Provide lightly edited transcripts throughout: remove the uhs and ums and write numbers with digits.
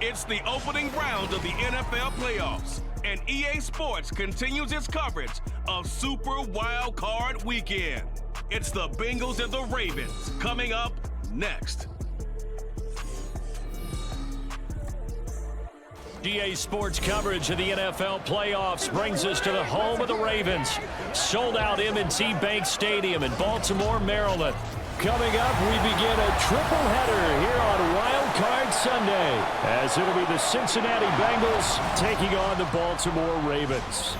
It's the opening round of the NFL playoffs, and EA Sports continues its coverage of Super Wild Card Weekend. It's the Bengals and the Ravens coming up next. EA Sports coverage of the NFL playoffs brings us to the home of the Ravens. Sold out M&T Bank Stadium in Baltimore, Maryland. Coming up, we begin a triple header here on Wild Card Sunday, as it'll be the Cincinnati Bengals taking on the Baltimore Ravens.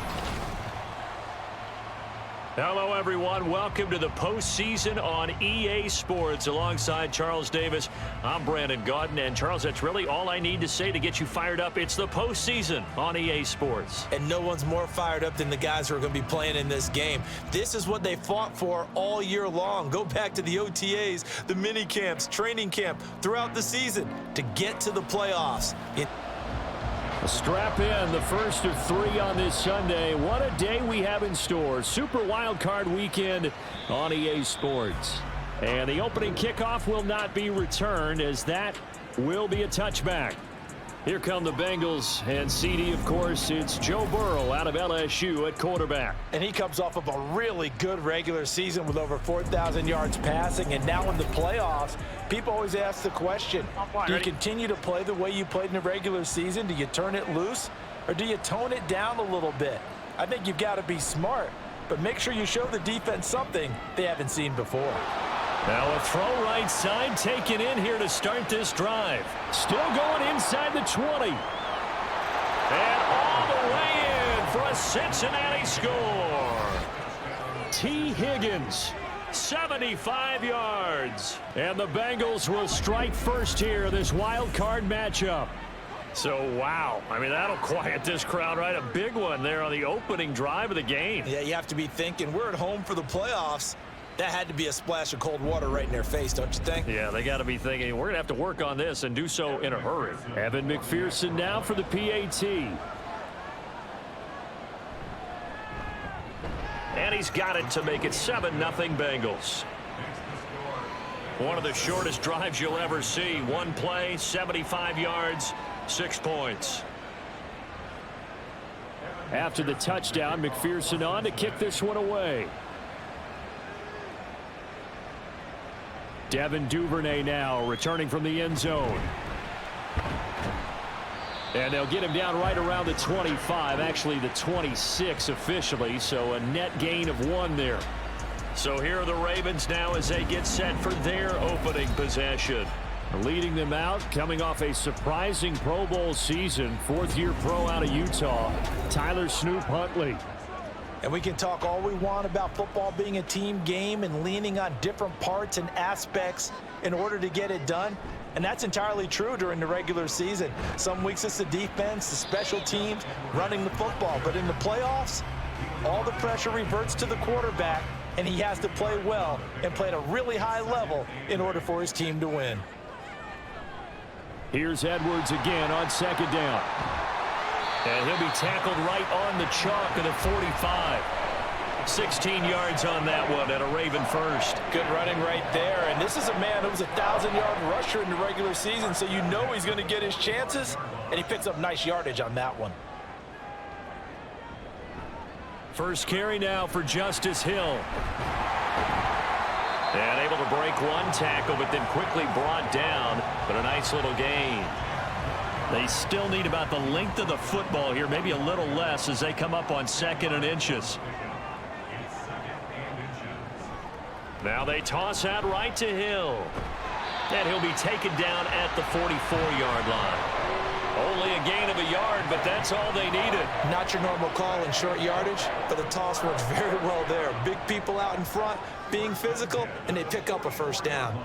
Hello, everyone. Welcome to the postseason on EA Sports. Alongside Charles Davis, I'm Brandon Gaudin. And, Charles, that's really all I need to say to get you fired up. It's the postseason on EA Sports. And no one's more fired up than the guys who are going to be playing in this game. This is what they fought for all year long. Go back to the OTAs, the mini camps, training camp, throughout the season to get to the playoffs. Strap in, the first of three on this Sunday. What a day we have in store. Super Wild Card Weekend on EA Sports. And the opening kickoff will not be returned, as that will be a touchback. Here come the Bengals, and CD, of course, it's Joe Burrow out of LSU at quarterback. And he comes off of a really good regular season with over 4,000 yards passing, and now in the playoffs, people always ask the question, do you continue to play the way you played in the regular season? Do you turn it loose, or do you tone it down a little bit? I think you've got to be smart, but make sure you show the defense something they haven't seen before. Now a throw right side taken in here to start this drive. Still going inside the 20. And all the way in for a Cincinnati score. T. Higgins, 75 yards. And the Bengals will strike first here, this wild card matchup. So, wow. I mean, that'll quiet this crowd, right? A big one there on the opening drive of the game. Yeah, you have to be thinking, we're at home for the playoffs. That had to be a splash of cold water right in their face, don't you think? Yeah, they got to be thinking, we're going to have to work on this and do so in a hurry. Evan McPherson now for the PAT. And he's got it to make it 7-0 Bengals. One of the shortest drives you'll ever see. One play, 75 yards, 6 points. After the touchdown, McPherson on to kick this one away. Devin Duvernay now returning from the end zone. And they'll get him down right around the 25, actually the 26 officially, so a net gain of 1 there. So here are the Ravens now as they get set for their opening possession. Leading them out, coming off a surprising Pro Bowl season, fourth-year pro out of Utah, Tyler Snoop Huntley. And we can talk all we want about football being a team game and leaning on different parts and aspects in order to get it done. And that's entirely true during the regular season. Some weeks it's the defense, the special teams, running the football. But in the playoffs, all the pressure reverts to the quarterback, and he has to play well and play at a really high level in order for his team to win. Here's Edwards again on second down. And he'll be tackled right on the chalk of the 45. 16 yards on that one and a Raven first. Good running right there. And this is a man who was a 1,000-yard rusher in the regular season, so you know he's going to get his chances, and he picks up nice yardage on that one. First carry now for Justice Hill. And able to break one tackle, but then quickly brought down, but a nice little gain. They still need about the length of the football here, maybe a little less as they come up on 2nd and inches. Now they toss out right to Hill. And he'll be taken down at the 44-yard line. Only a gain of a yard, but that's all they needed. Not your normal call in short yardage, but the toss works very well there. Big people out in front, being physical, and they pick up a first down.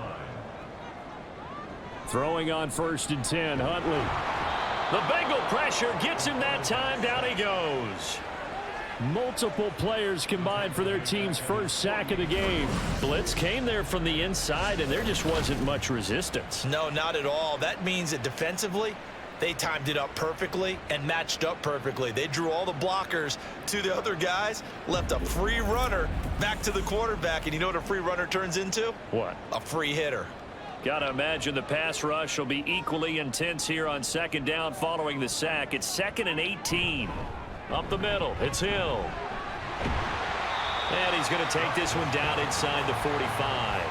Throwing on 1st and 10, Huntley. The Bengal pressure gets him that time. Down he goes. Multiple players combined for their team's first sack of the game. Blitz came there from the inside, and there just wasn't much resistance. No, not at all. That means that defensively, they timed it up perfectly and matched up perfectly. They drew all the blockers to the other guys, left a free runner back to the quarterback. And you know what a free runner turns into? What? A free hitter. Got to imagine the pass rush will be equally intense here on second down following the sack. It's 2nd and 18. Up the middle, it's Hill. And he's going to take this one down inside the 45.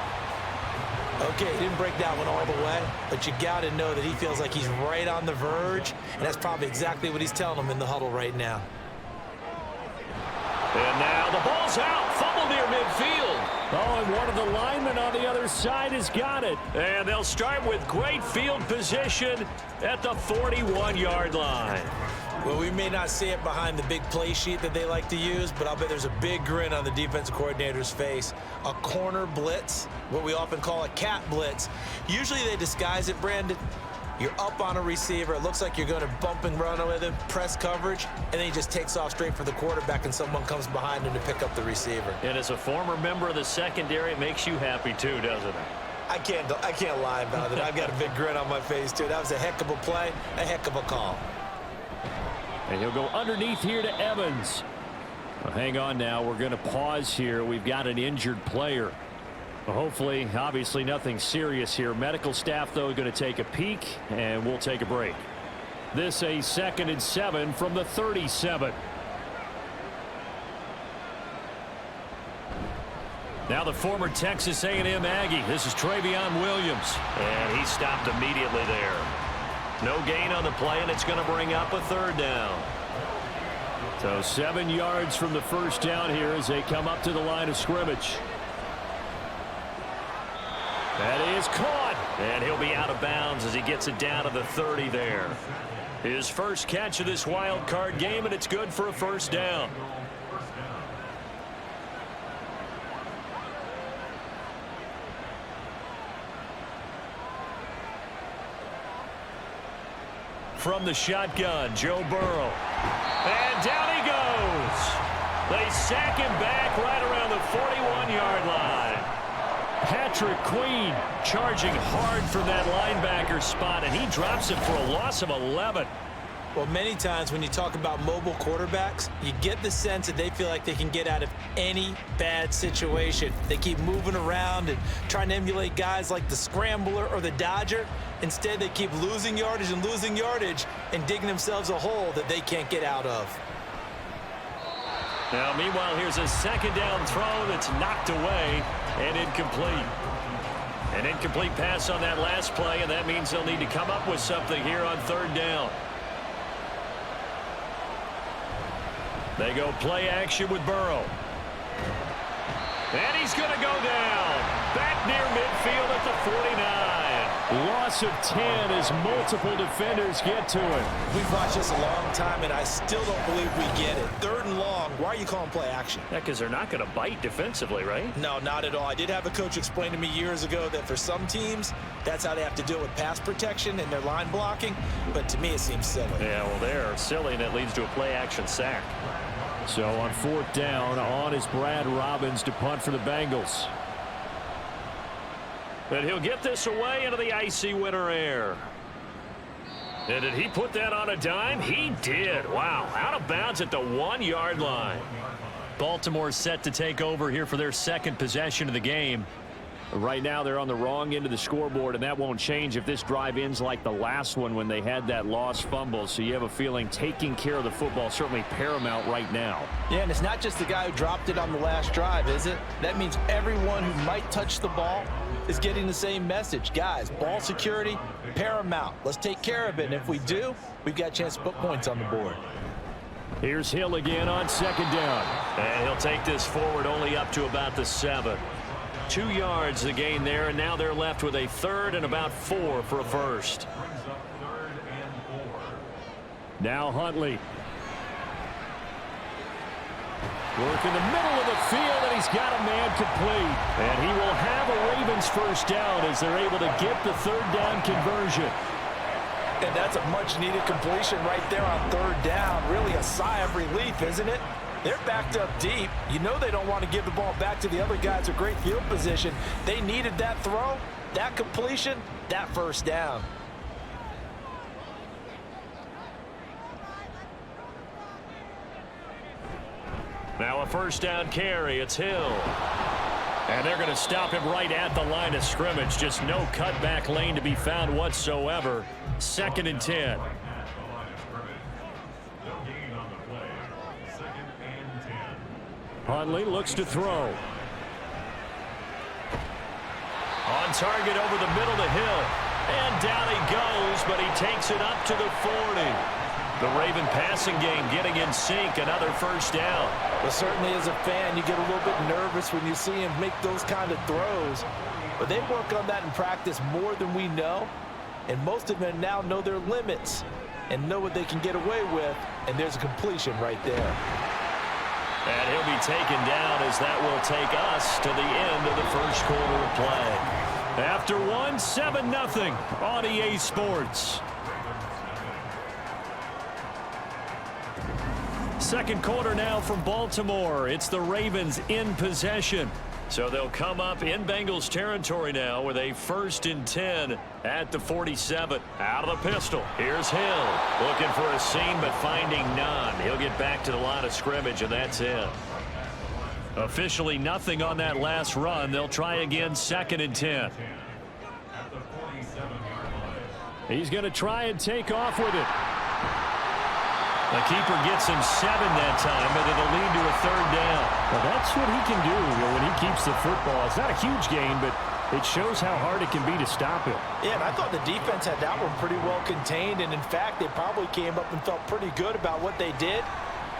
Okay, he didn't break that one all the way, but you got to know that he feels like he's right on the verge, and that's probably exactly what he's telling them in the huddle right now. And now the ball's out. Fumble near midfield. Oh, and one of the linemen on the other side has got it. And they'll start with great field position at the 41-yard line. Well, we may not see it behind the big play sheet that they like to use, but I'll bet there's a big grin on the defensive coordinator's face. A corner blitz, what we often call a cat blitz. Usually they disguise it, Brandon. You're up on a receiver. It looks like you're going to bump and run with him, press coverage, and then he just takes off straight for the quarterback, and someone comes behind him to pick up the receiver. And as a former member of the secondary, it makes you happy too, doesn't it? I can't lie about it. I've got a big grin on my face, too. That was a heck of a play, a heck of a call. And he'll go underneath here to Evans. Well, hang on now. We're going to pause here. We've got an injured player. Well, hopefully, obviously, nothing serious here. Medical staff, though, going to take a peek, and we'll take a break. This a 2nd and 7 from the 37. Now the former Texas A&M Aggie. This is Travion Williams. And he stopped immediately there. No gain on the play, and it's going to bring up a 3rd down. So 7 yards from the first down here as they come up to the line of scrimmage. That is caught, and he'll be out of bounds as he gets it down to the 30 there. His first catch of this wild card game, and it's good for a 1st down. From the shotgun, Joe Burrow. And down he goes. They sack him back right around the 41-yard line. Patrick Queen charging hard from that linebacker spot, and he drops him for a loss of 11. Well, many times when you talk about mobile quarterbacks, you get the sense that they feel like they can get out of any bad situation. They keep moving around and trying to emulate guys like the Scrambler or the Dodger. Instead, they keep losing yardage and digging themselves a hole that they can't get out of. Now, meanwhile, here's a 2nd down throw that's knocked away and incomplete. An incomplete pass on that last play, and that means they'll need to come up with something here on 3rd down. They go play action with Burrow. And he's going to go down. Back near midfield at the 49. Loss of 10 as multiple defenders get to it. We've watched this a long time, and I still don't believe we get it. 3rd and long. Why are you calling play action? Yeah, because they're not going to bite defensively, right? No, not at all. I did have a coach explain to me years ago that for some teams, that's how they have to deal with pass protection and their line blocking. But to me, it seems silly. Yeah, well, they're silly, and it leads to a play action sack. So on 4th down, on is Brad Robbins to punt for the Bengals. And he'll get this away into the icy winter air. And did he put that on a dime? He did. Wow, out of bounds at the 1-yard line. Baltimore set to take over here for their 2nd possession of the game. Right now they're on the wrong end of the scoreboard, and that won't change if this drive ends like the last one when they had that lost fumble. So you have a feeling taking care of the football certainly paramount right now. Yeah, and it's not just the guy who dropped it on the last drive, is it? That means everyone who might touch the ball is getting the same message. Guys, ball security, paramount. Let's take care of it, and if we do, we've got a chance to put points on the board. Here's Hill again on 2nd down. And he'll take this forward only up to about the 7. 2 yards the gain there, and now they're left with a 3rd and about 4 for a 1st. Now Huntley. Work in the middle of the field, and he's got a man complete. And he will have a Ravens 1st down as they're able to get the 3rd down conversion. And that's a much-needed completion right there on 3rd down. Really a sigh of relief, isn't it? They're backed up deep. You know they don't want to give the ball back to the other guys with great field position. They needed that throw, that completion, that 1st down. Now a 1st down carry. It's Hill. And they're going to stop him right at the line of scrimmage. Just no cutback lane to be found whatsoever. 2nd and 10. Huntley looks to throw. On target over the middle to Hill. And down he goes, but he takes it up to the 40. The Raven passing game getting in sync. Another first down. Well, certainly as a fan, you get a little bit nervous when you see him make those kind of throws. But they work on that in practice more than we know. And most of them now know their limits and know what they can get away with. And there's a completion right there. And he'll be taken down as that will take us to the end of the first quarter of play. After 7-0 on EA Sports. Second quarter now from Baltimore. It's the Ravens in possession. So they'll come up in Bengals territory now with a 1st and 10 at the 47. Out of the pistol. Here's Hill. Looking for a seam but finding none. He'll get back to the line of scrimmage, and that's it. Officially nothing on that last run. They'll try again 2nd and 10. He's going to try and take off with it. The keeper gets him 7 that time, but it'll lead to a 3rd down. Well, that's what he can do when he keeps the football. It's not a huge gain, but it shows how hard it can be to stop him. Yeah, and I thought the defense had that one pretty well contained, and in fact, they probably came up and felt pretty good about what they did.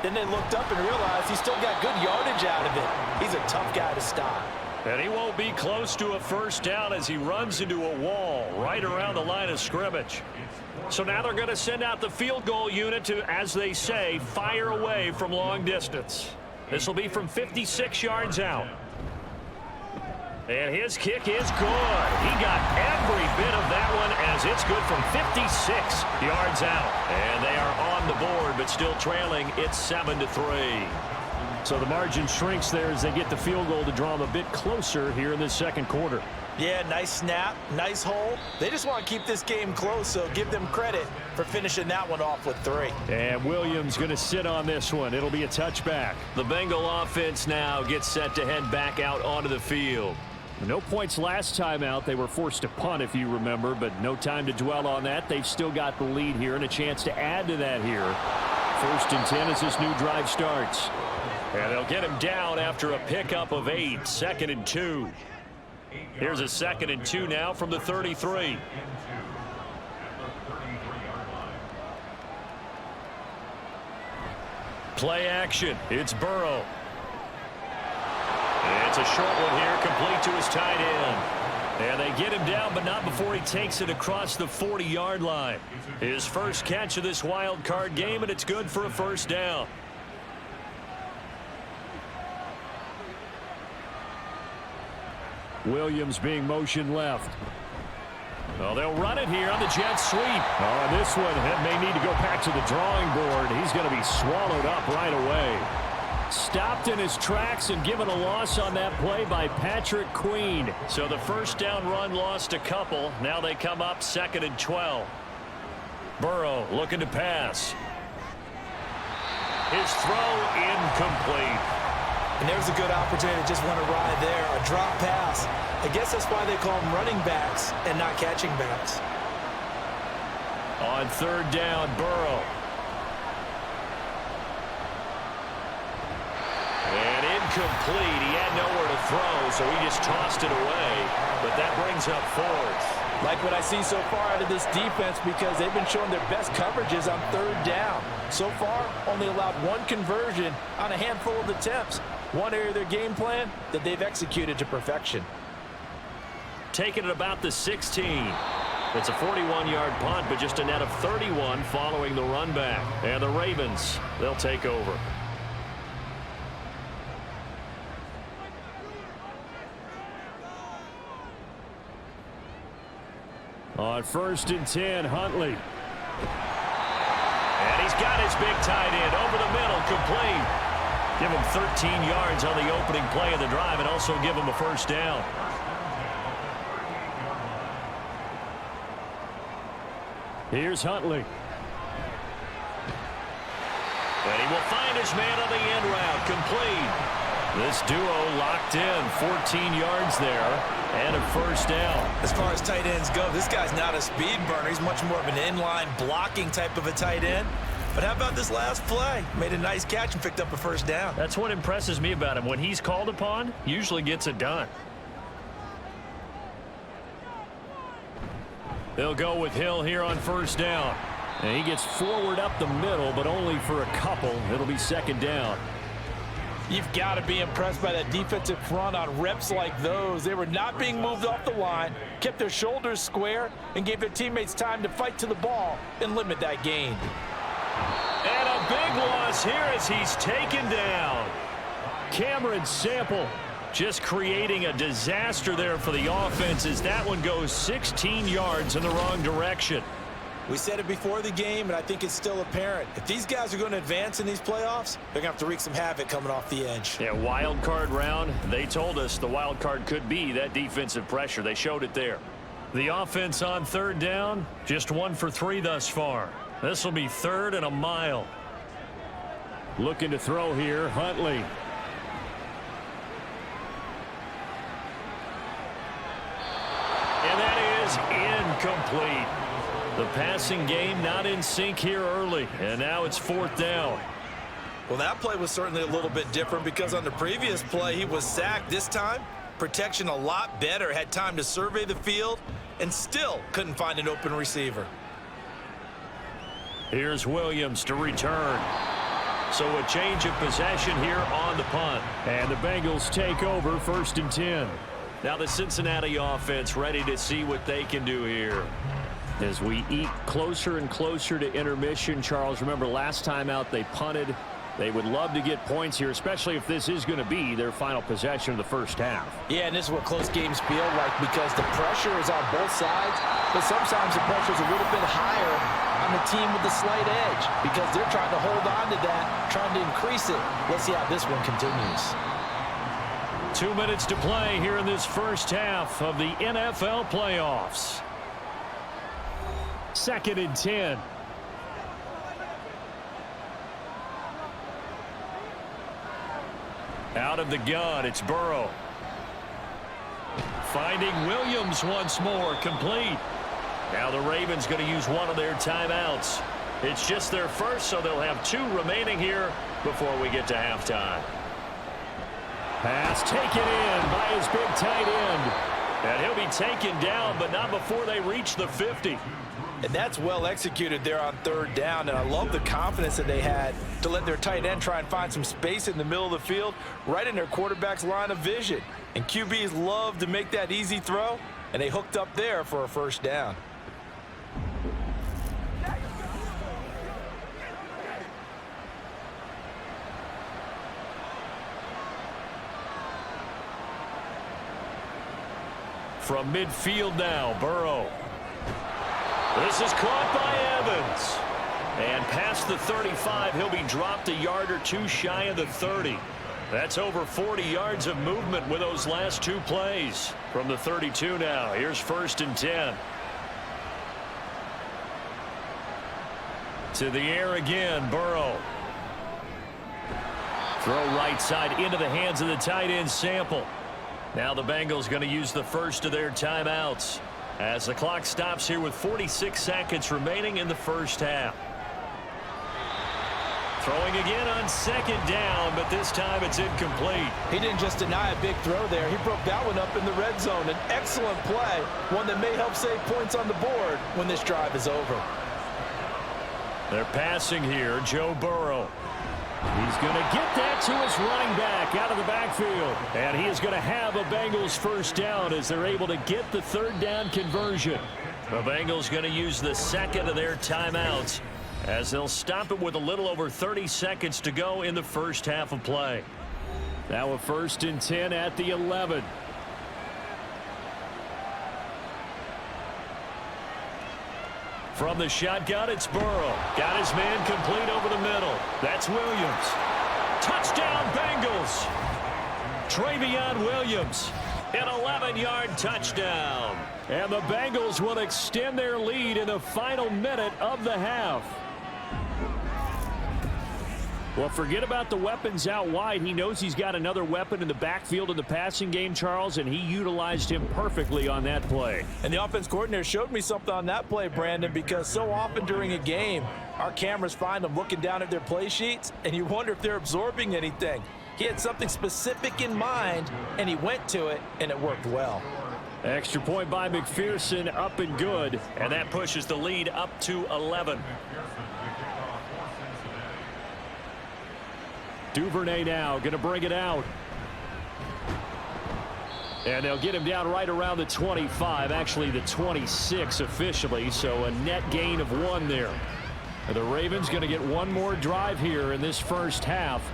Then they looked up and realized he still got good yardage out of it. He's a tough guy to stop. And he won't be close to a first down as he runs into a wall right around the line of scrimmage. So now they're going to send out the field goal unit to, as they say, fire away from long distance. This will be from 56 yards out. And his kick is good. He got every bit of that one as it's good from 56 yards out. And they are on the board, but still trailing. It's 7-3. So the margin shrinks there as they get the field goal to draw them a bit closer here in this second quarter. Yeah, nice snap, nice hole. They just want to keep this game close, so give them credit for finishing that one off with 3. And Williams going to sit on this one. It'll be a touchback. The Bengal offense now gets set to head back out onto the field. No points last time out. They were forced to punt, if you remember, but no time to dwell on that. They've still got the lead here and a chance to add to that here. 1st and 10 as this new drive starts. And they'll get him down after a pickup of 8. 2nd and 2. Here's a 2nd and 2 now from the 33. Play action. It's Burrow. It's a short one here, complete to his tight end. And they get him down, but not before he takes it across the 40-yard line. His first catch of this wild card game, and it's good for a first down. Williams being motioned left. Well, they'll run it here on the jet sweep. Oh, this one may need to go back to the drawing board. He's going to be swallowed up right away. Stopped in his tracks and given a loss on that play by Patrick Queen. So the first down run lost a couple. Now they come up 2nd and 12. Burrow looking to pass. His throw incomplete. And there's a good opportunity to just want to ride there, a drop pass. I guess that's why they call them running backs and not catching backs. On 3rd down, Burrow. And incomplete. He had nowhere to throw, so he just tossed it away. But that brings up 4th. Like what I see so far out of this defense, because they've been showing their best coverages on 3rd down. So far, only allowed 1 conversion on a handful of attempts. One area of their game plan that they've executed to perfection. Taking it about the 16. It's a 41-yard punt, but just a net of 31 following the run back. And the Ravens, they'll take over. On 1st and 10, Huntley. And he's got his big tight end over the middle, complete. Give him 13 yards on the opening play of the drive and also give him a first down. Here's Huntley. And he will find his man on the end route, complete. This duo locked in, 14 yards there, and a first down. As far as tight ends go, this guy's not a speed burner. He's much more of an inline blocking type of a tight end. But how about this last play? Made a nice catch and picked up a first down. That's what impresses me about him. When he's called upon, usually gets it done. They'll go with Hill here on first down. And he gets forward up the middle, but only for a couple. It'll be second down. You've got to be impressed by that defensive front on reps like those. They were not being moved off the line, kept their shoulders square, and gave their teammates time to fight to the ball and limit that gain. And a big loss here as he's taken down. Cameron Sample just creating a disaster there for the offense as that one goes 16 yards in the wrong direction. We said it before the game, and I think it's still apparent. If these guys are going to advance in these playoffs, they're going to have to wreak some havoc coming off the edge. Yeah, wild card round. They told us the wild card could be that defensive pressure. They showed it there. The offense on third down, just 1 for 3 thus far. This will be 3rd and a mile. Looking to throw here, Huntley. And that is incomplete. The passing game not in sync here early, and now it's 4th down. Well, that play was certainly a little bit different because on the previous play, he was sacked. This time, protection a lot better, had time to survey the field, and still couldn't find an open receiver. Here's Williams to return. So a change of possession here on the punt. And the Bengals take over 1st and 10. Now the Cincinnati offense ready to see what they can do here. As we eat closer and closer to intermission, Charles, remember last time out they punted. They would love to get points here, especially if this is going to be their final possession of the first half. Yeah, and this is what close games feel like because the pressure is on both sides, but sometimes the pressure is a little bit higher on the team with the slight edge because they're trying to hold on to that, trying to increase it. Let's see how this one continues. 2 minutes to play here in this first half of the NFL playoffs. 2nd and 10. Out of the gun, it's Burrow. Finding Williams once more, complete. Now the Ravens going to use one of their timeouts. It's just their first, so they'll have 2 remaining here before we get to halftime. Pass taken in by his big tight end. And he'll be taken down, but not before they reach the 50. And that's well executed there on 3rd down, and I love the confidence that they had to let their tight end try and find some space in the middle of the field, right in their quarterback's line of vision. And QBs love to make that easy throw, and they hooked up there for a first down. From midfield now, Burrow. This is caught by Evans. And past the 35, he'll be dropped a yard or 2 shy of the 30. That's over 40 yards of movement with those last 2 plays. From the 32 now, here's 1st and 10. To the air again, Burrow. Throw right side into the hands of the tight end Sample. Now the Bengals going to use the first of their timeouts as the clock stops here with 46 seconds remaining in the first half. Throwing again on 2nd down, but this time it's incomplete. He didn't just deny a big throw there. He broke that one up in the red zone. An excellent play, one that may help save points on the board when this drive is over. They're passing here, Joe Burrow. He's going to get that to his running back out of the backfield. And he is going to have a Bengals first down as they're able to get the 3rd down conversion. The Bengals going to use the 2nd of their timeouts as they'll stop it with a little over 30 seconds to go in the first half of play. Now a 1st and 10 at the 11. From the shotgun, it's Burrow. Got his man complete over the middle. That's Williams. Touchdown, Bengals. Travion Williams, an 11-yard touchdown. And the Bengals will extend their lead in the final minute of the half. Well, forget about the weapons out wide. He knows he's got another weapon in the backfield in the passing game, Charles, and he utilized him perfectly on that play. And the offense coordinator showed me something on that play, Brandon, because so often during a game, our cameras find them looking down at their play sheets, and you wonder if they're absorbing anything. He had something specific in mind, and he went to it, and it worked well. Extra point by McPherson, up and good, and that pushes the lead up to 11. Duvernay now going to bring it out. And they'll get him down right around the 25, actually the 26 officially, so a net gain of 1 there. The Ravens going to get one more drive here in this first half.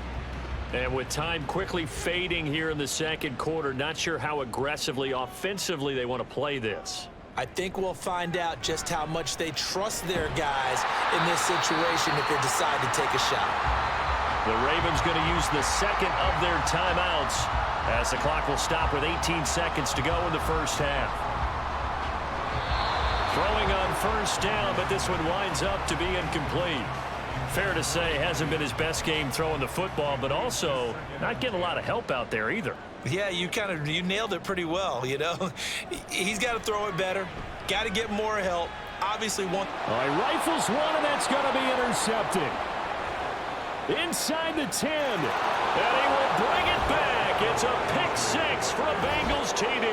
And with time quickly fading here in the second quarter, not sure how aggressively, offensively they want to play this. I think we'll find out just how much they trust their guys in this situation if they decide to take a shot. The Ravens going to use the second of their timeouts as the clock will stop with 18 seconds to go in the first half. Throwing on first down, but this one winds up to be incomplete. Fair to say, hasn't been his best game throwing the football, but also not getting a lot of help out there either. Yeah, you nailed it pretty well, you know. He's got to throw it better, got to get more help. Obviously, one. He rifles one, and that's going to be intercepted. Inside the 10, and he will bring it back. It's a pick 6 for a Bengals TD.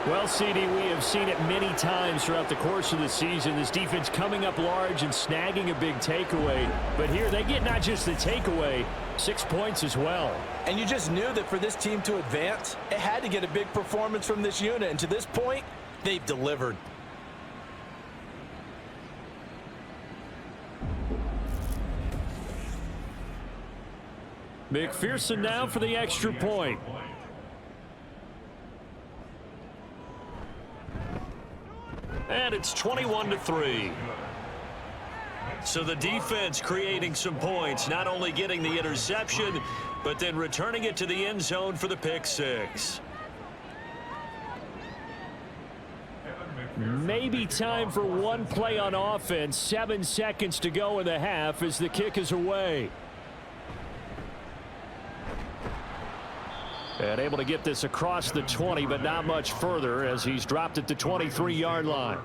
Well, CD, we have seen it many times throughout the course of the season. This defense coming up large and snagging a big takeaway. But here they get not just the takeaway, 6 points as well. And you just knew that for this team to advance, it had to get a big performance from this unit. And to this point, they've delivered. McPherson now for the extra point. And it's 21-3. So the defense creating some points, not only getting the interception, but then returning it to the end zone for the pick 6. Maybe time for one play on offense. 7 seconds to go in the half as the kick is away. And able to get this across the 20, but not much further as he's dropped at the 23-yard line.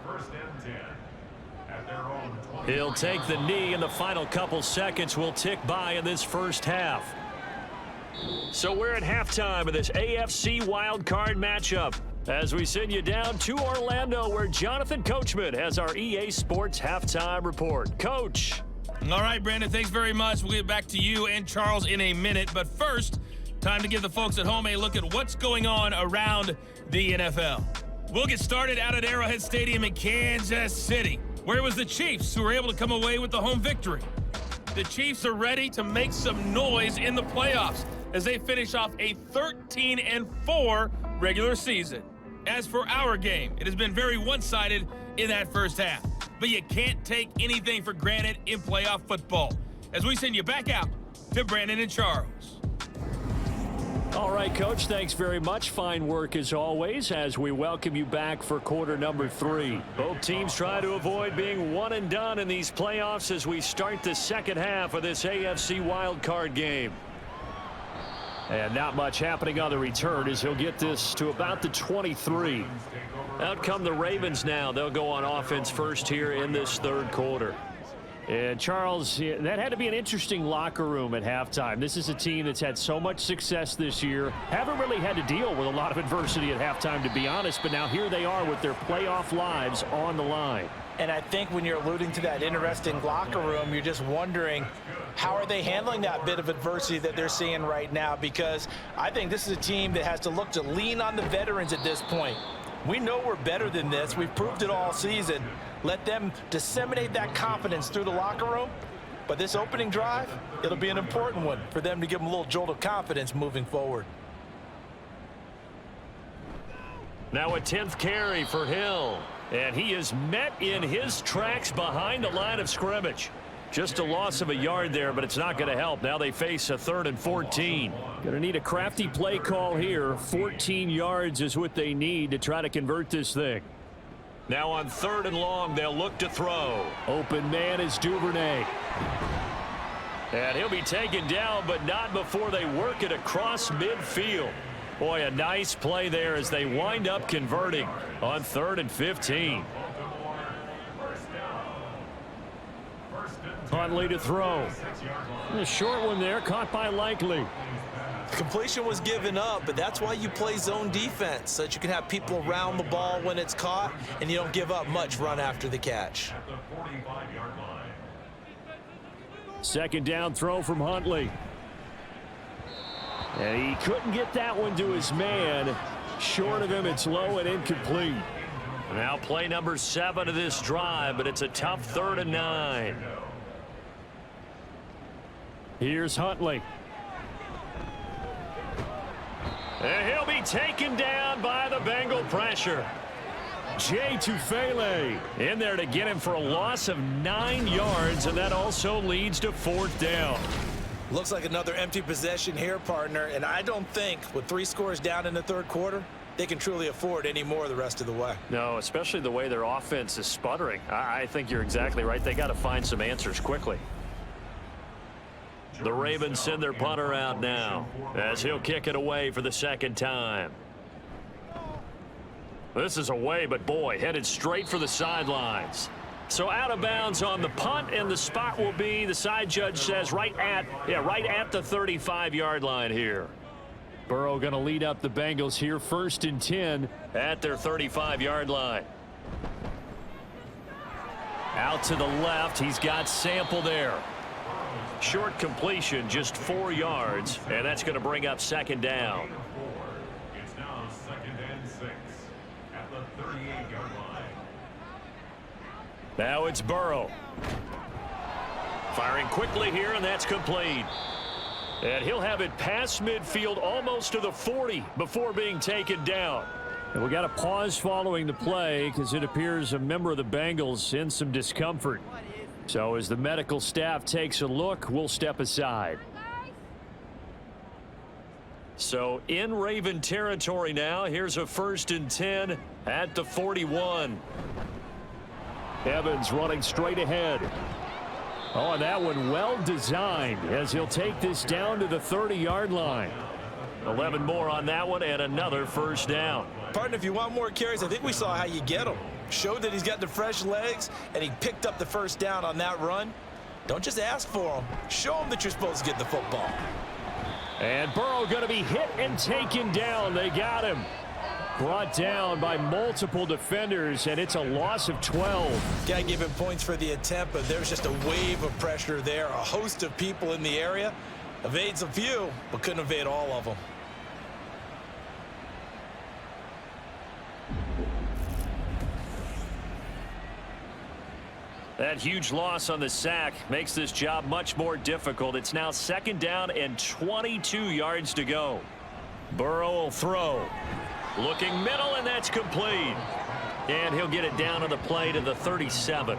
He'll take the knee, and the final couple seconds will tick by in this first half. So we're at halftime of this AFC wildcard matchup as we send you down to Orlando, where Jonathan Coachman has our EA Sports halftime report. Coach. All right, Brandon, thanks very much. We'll get back to you and Charles in a minute. But first, time to give the folks at home a look at what's going on around the NFL. We'll get started out at Arrowhead Stadium in Kansas City, where it was the Chiefs who were able to come away with the home victory. The Chiefs are ready to make some noise in the playoffs as they finish off a 13-4 regular season. As for our game, it has been very one-sided in that first half. But you can't take anything for granted in playoff football. As we send you back out to Brandon and Charles. All right, Coach, thanks very much. Fine work as always as we welcome you back for quarter number 3. Both teams try to avoid being one and done in these playoffs as we start the second half of this AFC wildcard game. And not much happening on the return as he'll get this to about the 23. Out come the Ravens now. They'll go on offense first here in this third quarter. And Charles, that had to be an interesting locker room at halftime. This is a team that's had so much success this year. Haven't really had to deal with a lot of adversity at halftime, to be honest. But now here they are with their playoff lives on the line. And I think when you're alluding to that interesting locker room, you're just wondering, how are they handling that bit of adversity that they're seeing right now? Because I think this is a team that has to look to lean on the veterans at this point. We know we're better than this. We've proved it all season. Let them disseminate that confidence through the locker room. But this opening drive, it'll be an important one for them to give them a little jolt of confidence moving forward. Now a 10th carry for Hill. And he is met in his tracks behind the line of scrimmage. Just a loss of a yard there, but it's not going to help. Now they face a 3rd and 14. Going to need a crafty play call here. 14 yards is what they need to try to convert this thing. Now on 3rd and long, they'll look to throw. Open man is Duvernay. And he'll be taken down, but not before they work it across midfield. Boy, a nice play there as they wind up converting on 3rd and 15. Huntley to throw. A short one there, caught by Likely. Completion was given up, but that's why you play zone defense, so that you can have people around the ball when it's caught, and you don't give up much run after the catch. 2nd down throw from Huntley. And he couldn't get that one to his man. Short of him, it's low and incomplete. Now play number 7 of this drive, but it's a tough 3rd and 9. Here's Huntley. And he'll be taken down by the Bengal pressure. Jay Tufele in there to get him for a loss of 9 yards, and that also leads to 4th down. Looks like another empty possession here, partner, and I don't think with 3 scores down in the 3rd quarter, they can truly afford any more the rest of the way. No, especially the way their offense is sputtering. I think you're exactly right. They got to find some answers quickly. The Ravens send their punter out now as he'll kick it away for the 2nd time. This is away, but boy, headed straight for the sidelines. So out of bounds on the punt, and the spot will be, the side judge says, right at the 35-yard line here. Burrow going to lead up the Bengals here, 1st and 10 at their 35-yard line. Out to the left, he's got Sample there. Short completion, just 4 yards, and that's going to bring up 2nd down. It's now 2nd and 6 at the 38-yard line. Now it's Burrow. Firing quickly here, and that's complete. And he'll have it past midfield almost to the 40 before being taken down. And we got a pause following the play because it appears a member of the Bengals in some discomfort. So as the medical staff takes a look, we'll step aside. So in Raven territory now. Here's a 1st and 10 at the 41. Evans running straight ahead. Oh, and that one well designed as he'll take this down to the 30-yard line. 11 more on that one and another 1st down. Partner, if you want more carries, I think we saw how you get them. Showed that he's got the fresh legs, and he picked up the 1st down on that run. Don't just ask for them. Show them that you're supposed to get the football. And Burrow going to be hit and taken down. They got him. Brought down by multiple defenders, and it's a loss of 12. Got to give him points for the attempt, but there's just a wave of pressure there. A host of people in the area. Evades a few, but couldn't evade all of them. That huge loss on the sack makes this job much more difficult. It's now 2nd down and 22 yards to go. Burrow will throw. Looking middle, and that's complete. And he'll get it down on the play to the 37.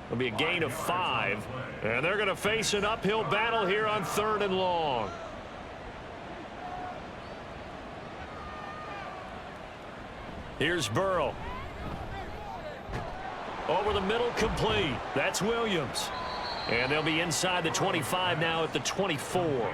It'll be a gain of 5. And they're going to face an uphill battle here on 3rd and long. Here's Burrow. Over the middle, complete. That's Williams. And they'll be inside the 25 now at the 24.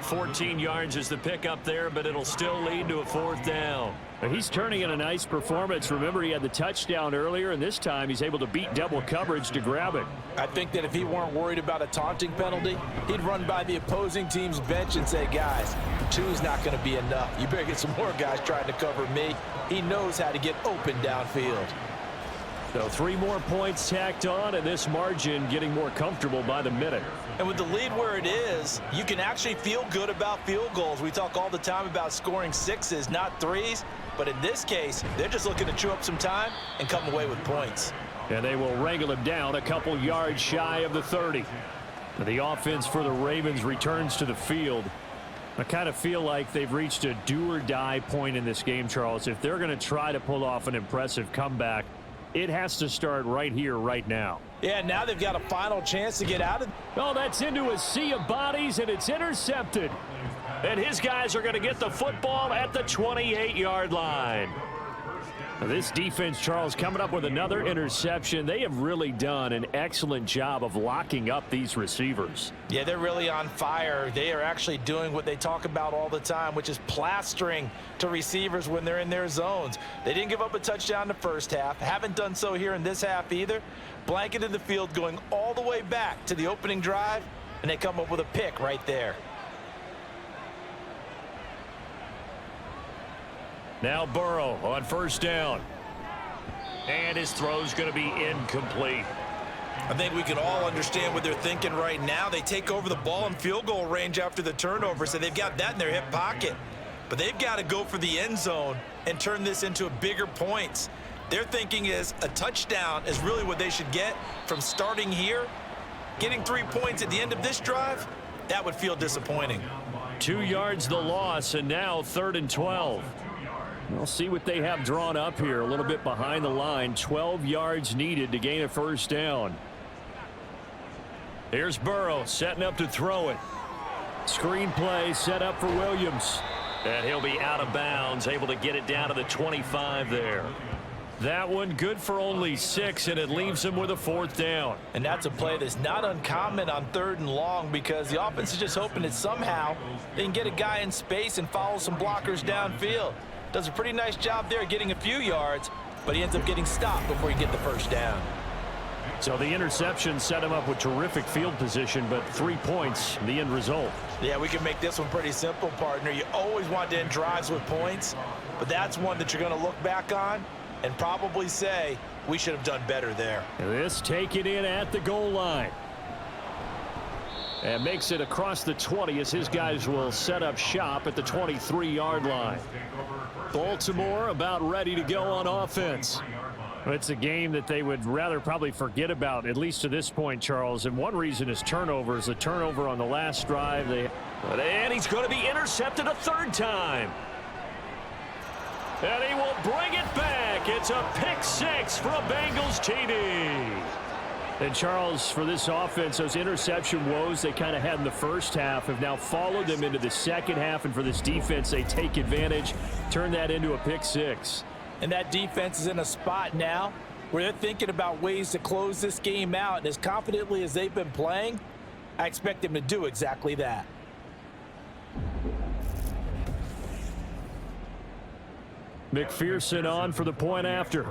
14 yards is the pickup there, but it'll still lead to a 4th down. He's turning in a nice performance. Remember, he had the touchdown earlier, and this time he's able to beat double coverage to grab it. I think that if he weren't worried about a taunting penalty, he'd run by the opposing team's bench and say, guys, 2 is not going to be enough. You better get some more guys trying to cover me. He knows how to get open downfield. So 3 more points tacked on, and this margin getting more comfortable by the minute. And with the lead where it is, you can actually feel good about field goals. We talk all the time about scoring 6s, not 3s. But in this case, they're just looking to chew up some time and come away with points. And they will wrangle him down a couple yards shy of the 30. The offense for the Ravens returns to the field. I kind of feel like they've reached a do-or-die point in this game, Charles. If they're going to try to pull off an impressive comeback, it has to start right here, right now. Yeah, now they've got a final chance to get out of it. Oh, that's into a sea of bodies, and it's intercepted. And his guys are going to get the football at the 28-yard line. This defense, Charles, coming up with another interception. They have really done an excellent job of locking up these receivers. Yeah, they're really on fire. They are actually doing what they talk about all the time, which is plastering to receivers when they're in their zones. They didn't give up a touchdown in the first half. Haven't done so here in this half either. Blanketed the field going all the way back to the opening drive, and they come up with a pick right there. Now Burrow on first down. And his throw's going to be incomplete. I think we can all understand what they're thinking right now. They take over the ball in field goal range after the turnover, so they've got that in their hip pocket. But they've got to go for the end zone and turn this into bigger points. Their thinking is a touchdown is really what they should get from starting here. Getting 3 points at the end of this drive, that would feel disappointing. 2 yards the loss, and now 3rd and 12. We'll see what they have drawn up here. A little bit behind the line. 12 yards needed to gain a first down. Here's Burrow setting up to throw it. Screen play set up for Williams. And he'll be out of bounds, able to get it down to the 25 there. That one good for only 6, and it leaves him with a 4th down. And that's a play that's not uncommon on 3rd and long, because the offense is just hoping that somehow they can get a guy in space and follow some blockers downfield. Does a pretty nice job there getting a few yards, but he ends up getting stopped before he gets the first down. So the interception set him up with terrific field position, but 3 points, the end result. Yeah, we can make this one pretty simple, partner. You always want to end drives with points, but that's one that you're going to look back on and probably say, we should have done better there. This taken in at the goal line. And makes it across the 20 as his guys will set up shop at the 23-yard line. Baltimore about ready to go on offense. It's a game that they would rather probably forget about, at least to this point, Charles. And one reason is turnovers. A turnover on the last drive. And he's going to be intercepted a 3rd time. And he will bring it back. It's a pick 6 for a Bengals TD. And Charles, for this offense, those interception woes they kind of had in the first half have now followed them into the second half. And for this defense, they take advantage, turn that into a pick 6. And that defense is in a spot now where they're thinking about ways to close this game out. And as confidently as they've been playing, I expect them to do exactly that. McPherson on for the point after.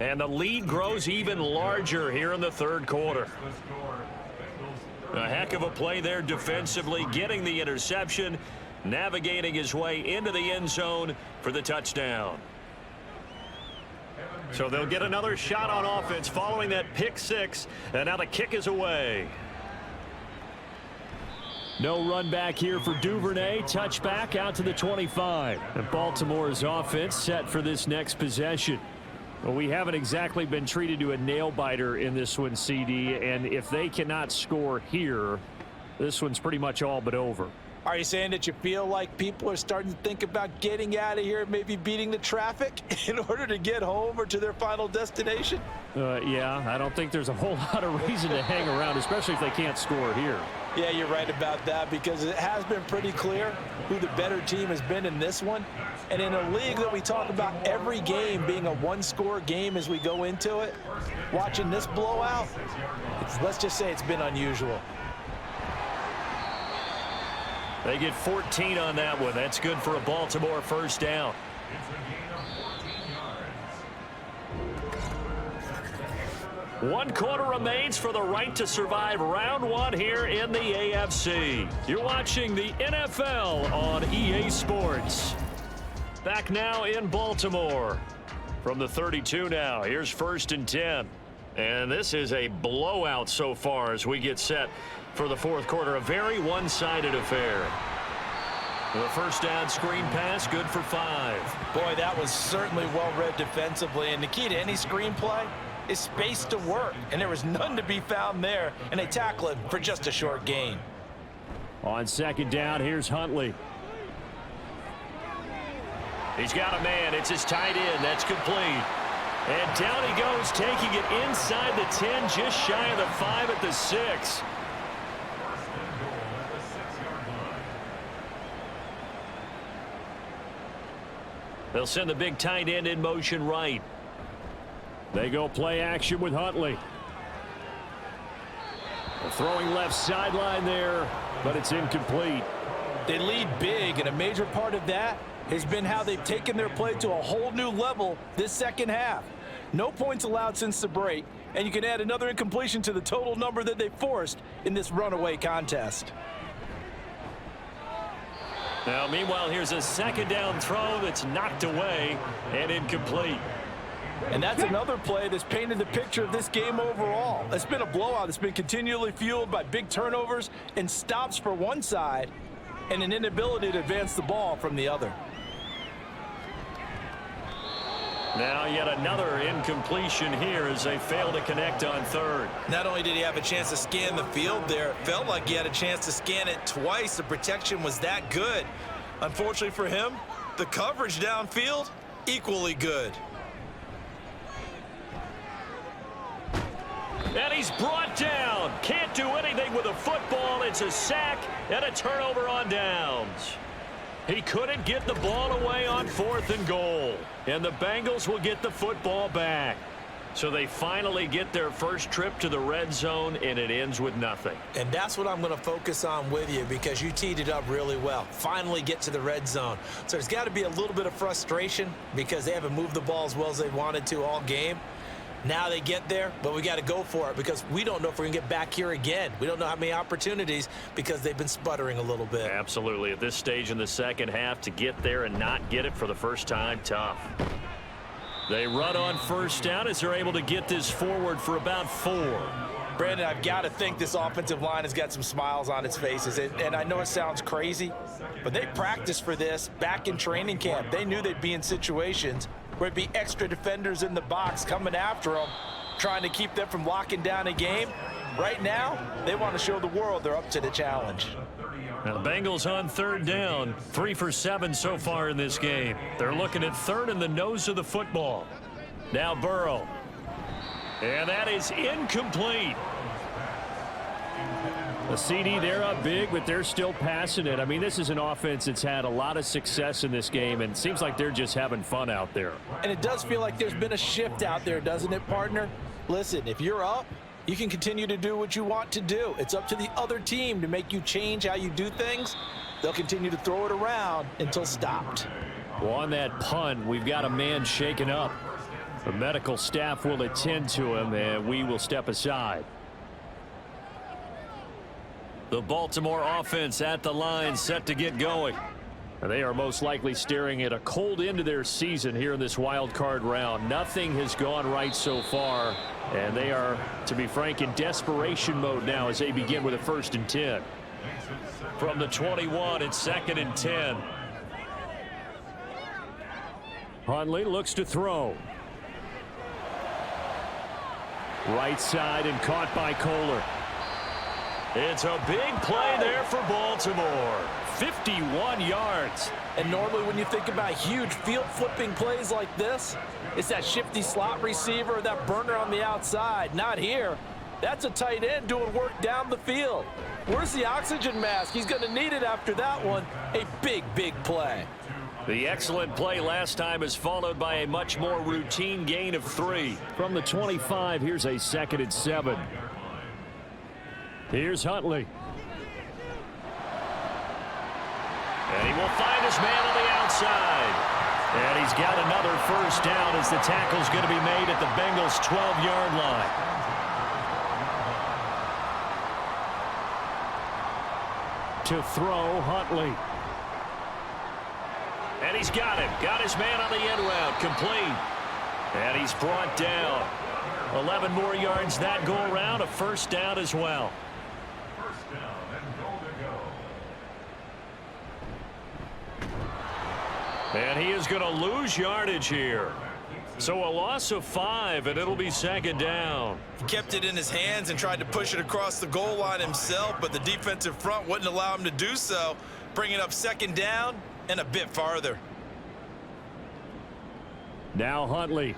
And the lead grows even larger here in the 3rd quarter. A heck of a play there defensively, getting the interception, navigating his way into the end zone for the touchdown. So they'll get another shot on offense following that pick 6, and now the kick is away. No run back here for Duvernay. Touchback out to the 25. And Baltimore's offense set for this next possession. Well, we haven't exactly been treated to a nail-biter in this one, CD, and if they cannot score here, this one's pretty much all but over. Are you saying that you feel like people are starting to think about getting out of here, maybe beating the traffic in order to get home or to their final destination? Yeah, I don't think there's a whole lot of reason to hang around, especially if they can't score here. Yeah, you're right about that, because it has been pretty clear who the better team has been in this one. And in a league that we talk about every game being a one-score game as we go into it, watching this blowout, let's just say it's been unusual. They get 14 on that one. That's good for a Baltimore first down. One quarter remains for the right to survive round 1 here in the AFC. You're watching the NFL on EA Sports. Back now in Baltimore. From the 32 now, here's 1st and 10. And this is a blowout so far as we get set for the 4th quarter. A very one-sided affair. The first down screen pass, good for 5. Boy, that was certainly well-read defensively. And the key to any screenplay is space to work. And there was none to be found there. And they tackle it for just a short gain. On 2nd down, here's Huntley. He's got a man. It's his tight end. That's complete. And down he goes, taking it inside the 10, just shy of the 5 at the 6. They'll send the big tight end in motion right. They go play action with Huntley. Throwing left sideline there, but it's incomplete. They lead big, and a major part of that has been how they've taken their play to a whole new level this second half. No points allowed since the break, and you can add another incompletion to the total number that they forced in this runaway contest. Now, meanwhile, here's a second down throw that's knocked away and incomplete. And that's another play that's painted the picture of this game overall. It's been a blowout. It's been continually fueled by big turnovers and stops for one side and an inability to advance the ball from the other. Now yet another incompletion here as they fail to connect on third. Not only did he have a chance to scan the field there, it felt like he had a chance to scan it twice. The protection was that good. Unfortunately for him, the coverage downfield, equally good. And he's brought down. Can't do anything with a football. It's a sack and a turnover on downs. He couldn't get the ball away on 4th and goal. And the Bengals will get the football back. So they finally get their first trip to the red zone, and it ends with nothing. And that's what I'm going to focus on with you, because you teed it up really well. Finally get to the red zone. So there's got to be a little bit of frustration because they haven't moved the ball as well as they wanted to all game. Now they get there, but we got to go for it because we don't know if we're going to get back here again. We don't know how many opportunities because they've been sputtering a little bit. Absolutely. At this stage in the second half, to get there and not get it for the first time, tough. They run on first down as they're able to get this forward for about 4. Brandon, I've got to think this offensive line has got some smiles on its faces. And I know it sounds crazy, but they practiced for this back in training camp. They knew they'd be in situations where it'd be extra defenders in the box coming after them, trying to keep them from locking down a game. Right now, they want to show the world they're up to the challenge. Now the Bengals on third down, 3 for 7 so far in this game. They're looking at third in the nose of the football. Now Burrow. And that is incomplete. The CD, they're up big, but they're still passing it. I mean, this is an offense that's had a lot of success in this game, and it seems like they're just having fun out there. And it does feel like there's been a shift out there, doesn't it, partner? Listen, if you're up, you can continue to do what you want to do. It's up to the other team to make you change how you do things. They'll continue to throw it around until stopped. Well, on that punt, we've got a man shaken up. The medical staff will attend to him, and we will step aside. The Baltimore offense at the line, set to get going. And they are most likely staring at a cold end to their season here in this wild card round. Nothing has gone right so far, and they are, to be frank, in desperation mode now as they begin with a 1st and 10. From the 21, it's 2nd and 10. Huntley looks to throw. Right side and caught by Kohler. It's a big play there for Baltimore. 51 yards. And normally when you think about huge field flipping plays like this, it's that shifty slot receiver, that burner on the outside. Not here. That's a tight end doing work down the field. Where's the oxygen mask? He's going to need it after that one. A big, big play. The excellent play last time is followed by a much more routine gain of 3. From the 25, here's a 2nd and 7. Here's Huntley. And he will find his man on the outside. And he's got another first down as the tackle's going to be made at the Bengals' 12-yard line. To throw, Huntley. And he's got him. Got his man on the end route. Complete. And he's brought down. 11 more yards that go around. A first down as well. First down and goal to go. And he is going to lose yardage here. So a loss of 5, and it'll be 2nd down. He kept it in his hands and tried to push it across the goal line himself, but the defensive front wouldn't allow him to do so, bringing up 2nd down and a bit farther. Now Huntley.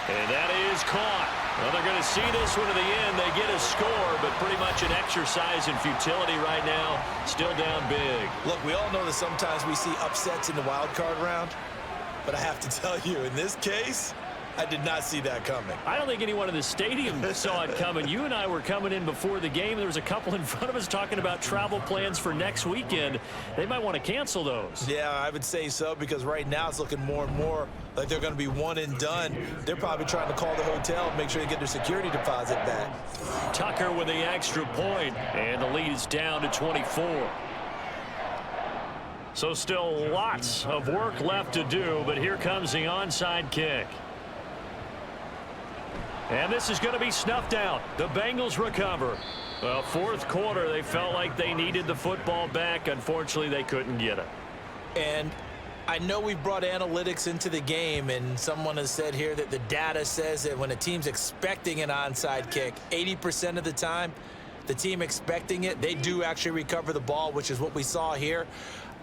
And that is caught. Well, they're going to see this one to the end. They get a score, but pretty much an exercise in futility right now. Still down big. Look, we all know that sometimes we see upsets in the wild card round, but I have to tell you, in this case, I did not see that coming. I don't think anyone in the stadium saw it coming. You and I were coming in before the game. There was a couple in front of us talking about travel plans for next weekend. They might want to cancel those. Yeah, I would say so, because right now it's looking more and more like they're going to be one and done. They're probably trying to call the hotel and make sure they get their security deposit back. Tucker with the extra point, and the lead is down to 24. So still lots of work left to do, but here comes the onside kick. And this is going to be snuffed out. The Bengals recover. Well, fourth quarter, they felt like they needed the football back. Unfortunately, they couldn't get it. And I know we've brought analytics into the game, and someone has said here that the data says that when a team's expecting an onside kick, 80% of the time, the team expecting it, they do actually recover the ball, which is what we saw here.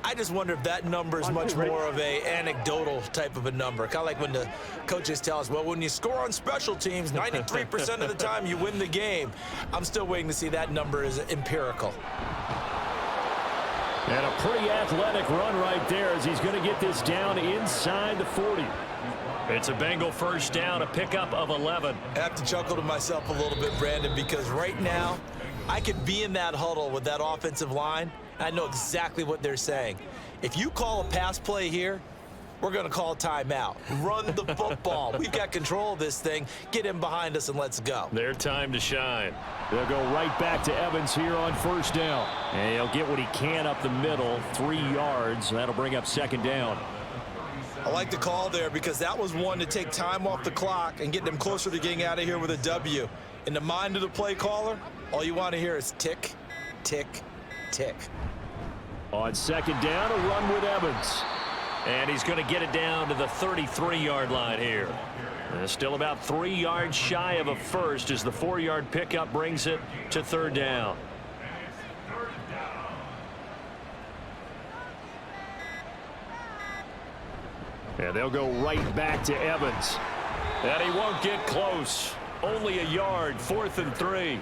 I just wonder if that number is much more of a anecdotal type of a number. Kind of like when the coaches tell us, well, when you score on special teams, 93% of the time you win the game. I'm still waiting to see that number is empirical. And a pretty athletic run right there as he's going to get this down inside the 40. It's a Bengal first down, a pickup of 11. I have to chuckle to myself a little bit, Brandon, because right now I could be in that huddle with that offensive line. I know exactly what they're saying. If you call a pass play here, we're going to call timeout. Run the football. We've got control of this thing. Get in behind us and let's go. Their time to shine. They'll go right back to Evans here on first down. And he'll get what he can up the middle, 3 yards. That'll bring up second down. I like the call there because that was one to take time off the clock and get them closer to getting out of here with a W. In the mind of the play caller, all you want to hear is tick, tick, tick. On second down, a run with Evans. And he's going to get it down to the 33-yard line here. And still about 3 yards shy of a first as the 4-yard pickup brings it to third down. And they'll go right back to Evans. And he won't get close. Only a yard, 4th and 3.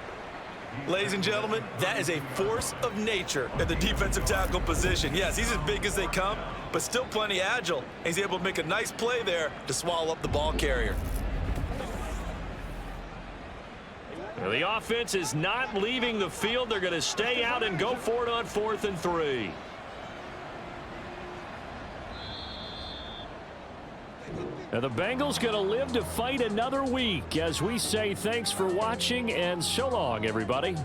Ladies and gentlemen, that is a force of nature at the defensive tackle position. Yes, he's as big as they come, but still plenty agile. He's able to make a nice play there to swallow up the ball carrier. Well, the offense is not leaving the field. They're going to stay out and go for it on 4th and 3. Now the Bengals going to live to fight another week as we say thanks for watching and so long, everybody.